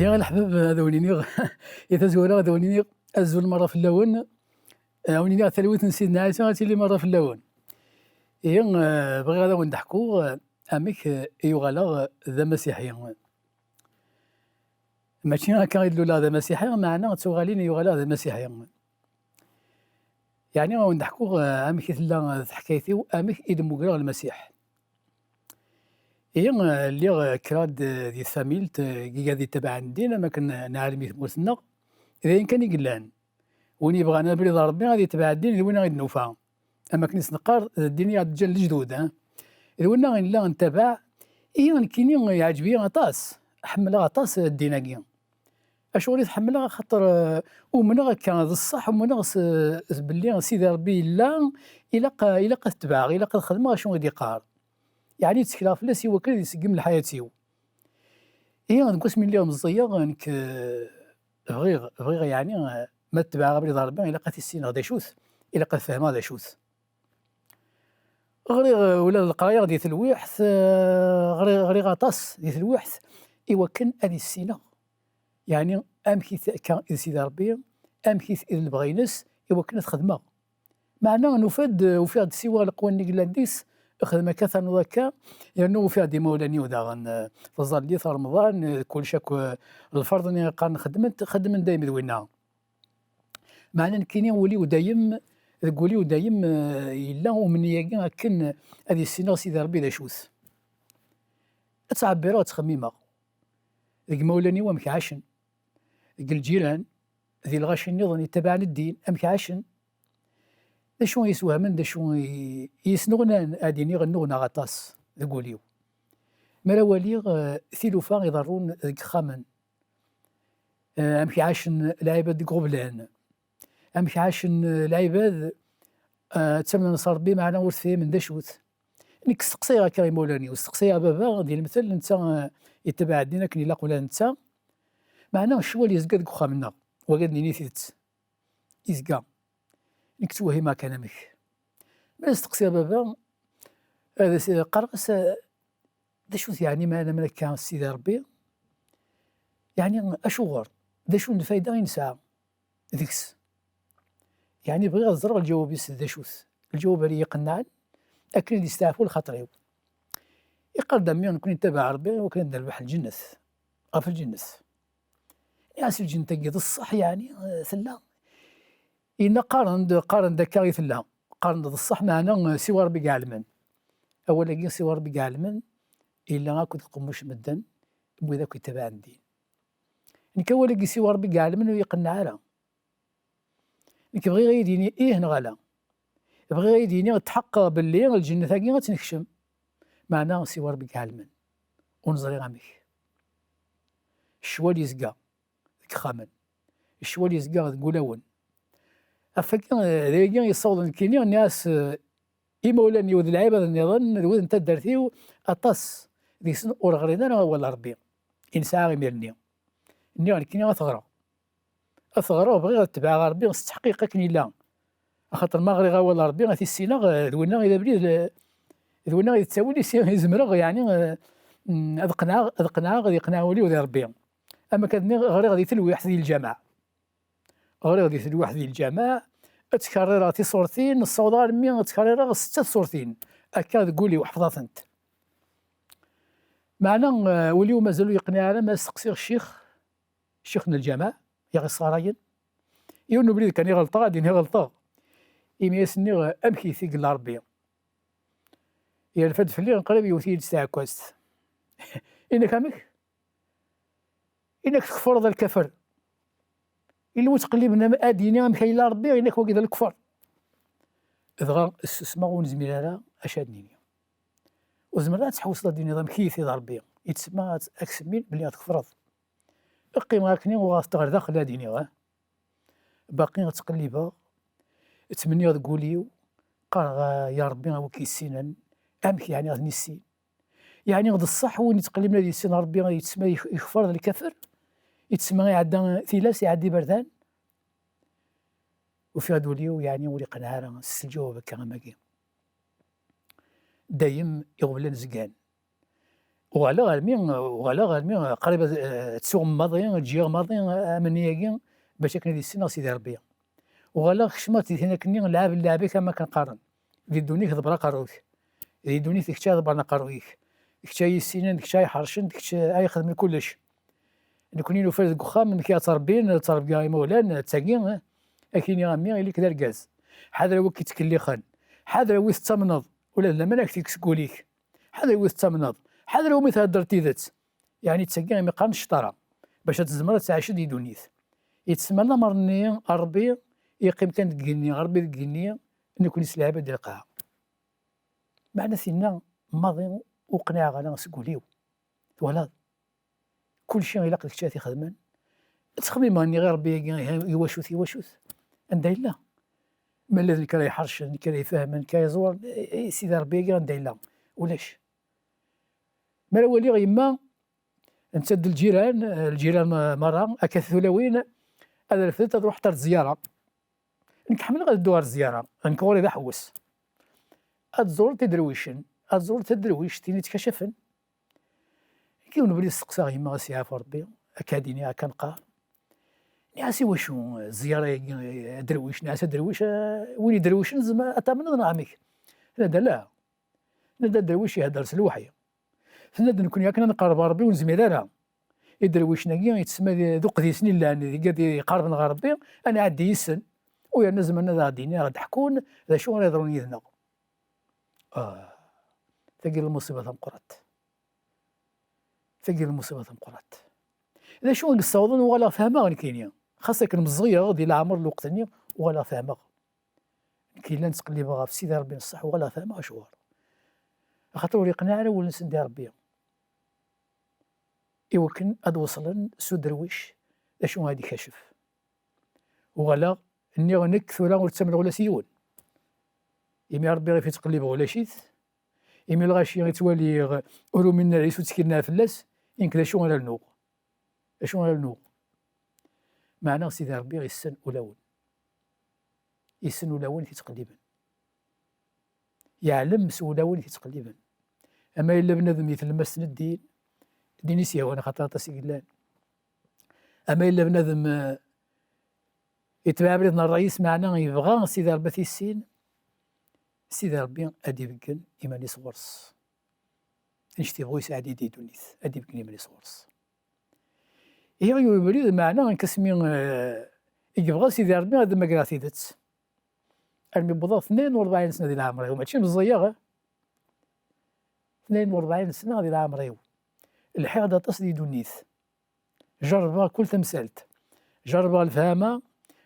غير الحباب هذا وليني يتزورا هذا وليني أزول مرة في اللون. وليني ثلوث سيدنا عيسى غاتيلي مرة في اللون. هي بغي غادا ونضحكو أميك يغالا ذا مسيحي. ماشي هكا يدلو لا ذا مسيحي معنا تغالين يغالا ذا مسيحي. يعني ونضحكو أميك ثلا حكايتي وأميك إذا مقرا المسيح. هي اللي كراد دي ثاميلت كي غادي تبع عندنا ما كان نعلم ثمورتنا إذا كان يقلان وني بغانا بريد ربي غادي يتبع الدين وين غادي نوفا. اما كنيس نقار الدنيا غادي تجي للجدود إذا ونا غير لا نتبع إيا كيني يعجبني غطاس حملها غطاس الديناكيا اشغل يتحملها خاطر ومن كان الصح ومن باللي سيدي ربي لا إلا قد تبع إلا قد خدمه شنو غادي يقار يعني تسكلا فلاس هو كان يسقم لحياتي. إيا نقص من اليوم الزيا غنك بغي يعني ما تبع غير ربي إلا قد السين غادي يشوث إلا قد فهم هذا يشوث غري ولا القرايه ديال الوحث غري غطاس ديال الوحث إوا كان هذه السينه يعني امكيث كان سيدي ربي امكيث اللي بغيناس إوا كانت خدمه معنا نفاد وفي هاد السوا القواني قلانديس خدمه كثر وذاك لانه في هذه مولاني وداغن تظل لي في رمضان كل شك الفرض اني قارن خدمت دايما دوينا معنا كاينين وليو دايم تقولي دايم إلا ومن ياكين كان هذه السنه سيدي ربي ذا شوث تعبيرات تخميمه ذيك مولاني وامك عاشن ذيك الجيران ذي الغاشن نظن يتبعن الدين امك عاشن دا شو يسوى من دا شو يسنغنان اديني غنغنا غطاس تقوليو مرا وليغ ثيلوفا يضرون ذيك خامن امك عاشن العباد ديك غبلان امك عاشن العباد تسمى نصر بي معنا ورثي من دشوت انك استقصيها كاي مولاني واستقصيها بابا ديال المثل انت يتبع الدين كني لا ولا انت معنا شو اللي يزقد كخا منا وقدني نيثيت يزقا انك توهي ما كان مك ما استقصيها بابا هذا قرص دشوت يعني ما انا ملك كان سيدي ربي يعني اشغر دشو الفايده ينسى ذيكس يعني بغي الزرع الجواب يسد شوث الجواب اللي يقنعن اكن يستعفوا الخطريو يقدم يوم كون يتبع ربي وكان نربح الجنة في الجنة ياسر الجنة تقيد الصح يعني ثلا إن قارن دكاغي ثلا قارن الصح معنا سوى ربي كاع المن أولا كي سوى ربي كاع المن إلا كنت تقوموش مدن بوذا كنت يتبع الدين إنك أولا كي سوى ربي كاع المن ويقنع على إنك بغي غيديني إيه نغالا بغي غيديني تحقق باللي الجنة ثاقي غتنكشم معناه سوى ربي كاع المن ونزري غامك الشوال يزقا ذيك خامن الشوال يزقا تقولون أفكر ذيك يصوض كيني الناس إمولاني وذ العباد النظام وذ انت درتيو أطاس ذي سن أورغرينا ولا ربي إنسان غيميرني إني كيني غتغرى بغي تبع ربي استحقيق كني لا خاطر ما غري ولا ربي غاتي السينا دوينا إذا بلي دوينا يتساوي لي سي يزمرغ يعني أذقنا غادي يقنعوا لي وذي ربي أما كان غادي يثلوي واحد ديال الجماعة غادي يثلوي واحد ديال الجماعة تكرر صورتين الصوضار 100 تكرر 6 صورتين هكا تقولي وحفظات انت معنا واليوم مازالوا يقنعنا ما استقصير شيخنا الجماعة يا غي الصراين يونو بلي كان يغلطا غادي يغلطا إما يسني أمكي ثيق ربي يا الفد في الليل قريب يوثي الساعة كواست إنك أمك إنك تكفر ذا الكفر إلا وتقلبنا أديني أمك إلا ربي إنك وقيد الكفر إذا اسمع ونزميلها أشادني وزمرات تحوس ذا النظام كيف ذا ربي يتسمى أكسمين بلي تكفرض أقيم هاكني وغاستغر داخل هاديني باقي غتقلبها تمني تقولي قال يا ربي وكي السنان أمك يعني غادي السين يعني غد الصح وين تقلبنا ديال السن ربي غادي يتسمى يغفر الكفر يتسمى يعدى ثلاث يعدي بردان وفي هادو اليوم يعني ولي قنعنا الجواب كان ماكي دايم يغبل نزقان وغالا غالمي قريبة تسوغ ماضي تجي ماضي منياكي باش كان دي السنة سيدي ربي. وغالا خشمات هنا كني نلعب اللعبة كما كنقارن. دي دونيك ضبرا قروك. دي دونيك ديك ضبرنا قرويك. ديك السنين ديك يحرشن ديك يخدم كلش. نكوني لو فاز كوخام من كيتربين تربيا مولان تاكين اكيني غامي اللي كدا الكاز. حاضر وكي تكليخان. حاضر ويس تمنض ولا لا مالك تيكسكوليك. حاضر ويس تمنض. حاضر ومي تهدر تيذات. يعني تساكين ما قارنش طرا باش تزمر تعيش دي دونيث. يتسمى لا مرني ربي يقيم كان تقني ربي تقني نكون سلعبه ديال القاعه. معنى سينا ماضي وقناع غالا نسقوليو ولا كل شيء إلا قلت شاتي خدمان تخمي ماني غير ربي يواشوث ندايلا ما الذي كان يحرش كان يفهم كان يزور سيدي ربي ندايلا ولاش ما الولي غيما نسد الجيران مرة أكثولوين هذا الفتى تروح حتى الزيارة نكحمل غير الدوار الزيارة نكوري ذا حوس أتزور تدرويش تيني تكشفن كي نبري السقسا غيما غاسي في ربي أكاديني كنقا نعسي واشو زيارة درويش نعسي درويش وين درويش زعما أتامن نعميك لا درويش يهدر سلوحي فناد نكون ياك نقرب ربي ونزمير لها يدرويش ناكي يتسمى ذو قديسني اللي قاد يقرب من ربي أنا عندي يسن ويا نزم أنا غاديني غاد حكون ذا شو غيضروني يذنق ثقيل المصيبة تمقرت إذا شو نقصاوضن ولا فهمها غنكينيا خاصك المزغية ديال العمر الوقتني ولا فهمها كاين لا نتقلبها في سيدي ربي نصح ولا فهمها شوار خاطر يقنعنا ولا نسندي ربي يمكن أد وصلن سو درويش شو غادي كاشف وغلا اني غنك ثورا ورتسمر ولا سيون يمي ربي غير في تقلبها ولا شيت يمي الغاشي غيتوالي أورو من العيس وتسكنها فلاس يمكن شو غير النوق معناه سيدي ربي يسن ولاون في تقليبا يعلم سولاون في تقليبا اما الا بنادم يتلمس الدين ديني سيهوان خاطر تاسي قلان اما الا بنادم يتبع بريدنا الرئيس معناه يبغى سيدي ربي السين سيدي ربي ادي بكن ايماني صورس نشتي بغو يساعد يدي دونيث ادي بكن ايماني صورس هي يولي معناه كسمي يبغى سيدي ربي هذا ما كراثيدت المي بضا 42 سنه ديال عمري وماشي مزيغه 42 سنه ديال عمري الحقد تصدي دونيث جربها كل تمثالت جربها الفهامه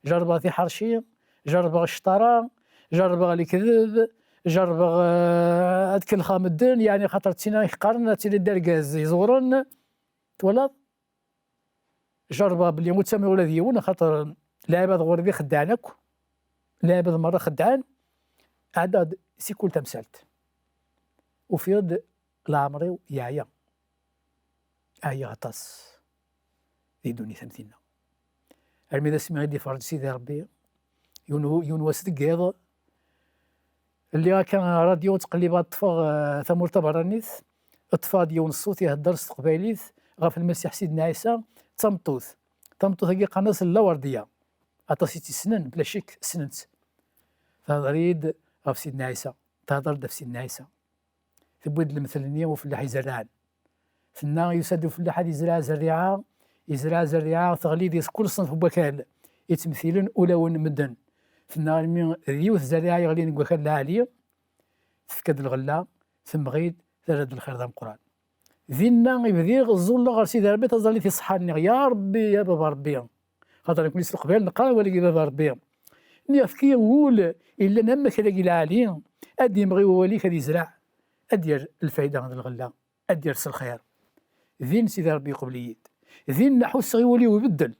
جربها في حرشي جربها الشطاره جربها الكذب جربها هذاك الخامدين يعني خاطر تينا يقارن تينا داركاز يزورن تولد جربها بلي متسامي ولا ديون خاطر لعبه غوردي خدعنك لعبه مره خدعان عاد سي كل تمثالت وفي يد العمري يعيا غطاس ذي دوني ثمثينا الميدا سمي غادي فرج سيدي ربي يونواس دكيض اللي كان راديو تقليبات طفا ثمور برانيث طفا ديون الصوت يهدر استقباليث غاف المسيح سيدنا عيسى تمطوث هكي قناص لا ورديه عطاسيتي سنن بلا شك سننت فغريد غاف سيدنا عيسى تهضر دا في سيدنا عيسى تبويد المثلنيه وفلاح يزرعان ثنا يسد فلاح يزرع زريعه تغليد كل صنف بكال يتمثلون اولون مدن ثنا ريوث زريعه يغلين بكال العاليه تفكد الغله ثم غيد ثلاث الخير ذا القران ذينا يبدي الظل غير سيدي ربي تظل في صحاني يا ربي يا بابا ربي خاطر يكون يسلق قبل نقرا ولا بابا ربي نيافكي نقول الا نما كلاقي العالي ادي يبغي وليك هذا يزرع ادير الفايده من الغله ادير الخير ذين سيدي ربي قبليت ذين حس غيولي ويبدل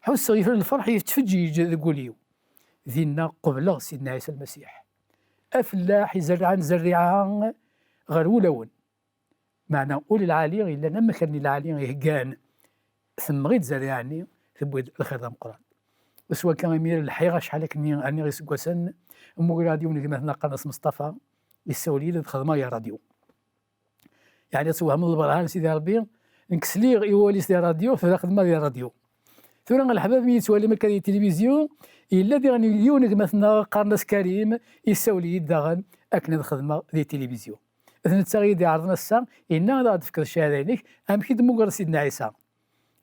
حس غيفر الفرح يتفجي يقوليو ذينا قبل سيدنا عيسى المسيح افلاح يزرعان زريعان غير ولون معنى قول العالي الا نما كان العالي يهكان ثم غير زريعني ثبويد الخير ذا القران وسوا كان يمير الحيغه شحال اني غير سكواسن مو راديو مثلا قناص مصطفى يسولي لي الخدمه يا راديو يعني توهم البرهان سيدي ربي نكسليغ يوالي سيدي راديو في الخدمه ديال الراديو. ثم الحباب ملي توالي ما كاين التلفزيون الا غادي يونك مثلا قرناس كريم يساولي داغن اكن الخدمه ديال التلفزيون. اذن تغيدي عرضنا السا ان غادي تفكر الشهادينك ام كي دموغر سيدنا عيسى.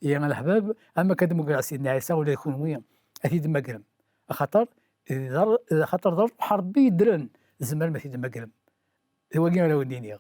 يا الحباب اما كدموغر سيدنا عيسى ولا يكون وين اكيد مقرم خاطر خاطر ضرب حربي درن زمان ما كيد مقرم هو كاين ولا وديني.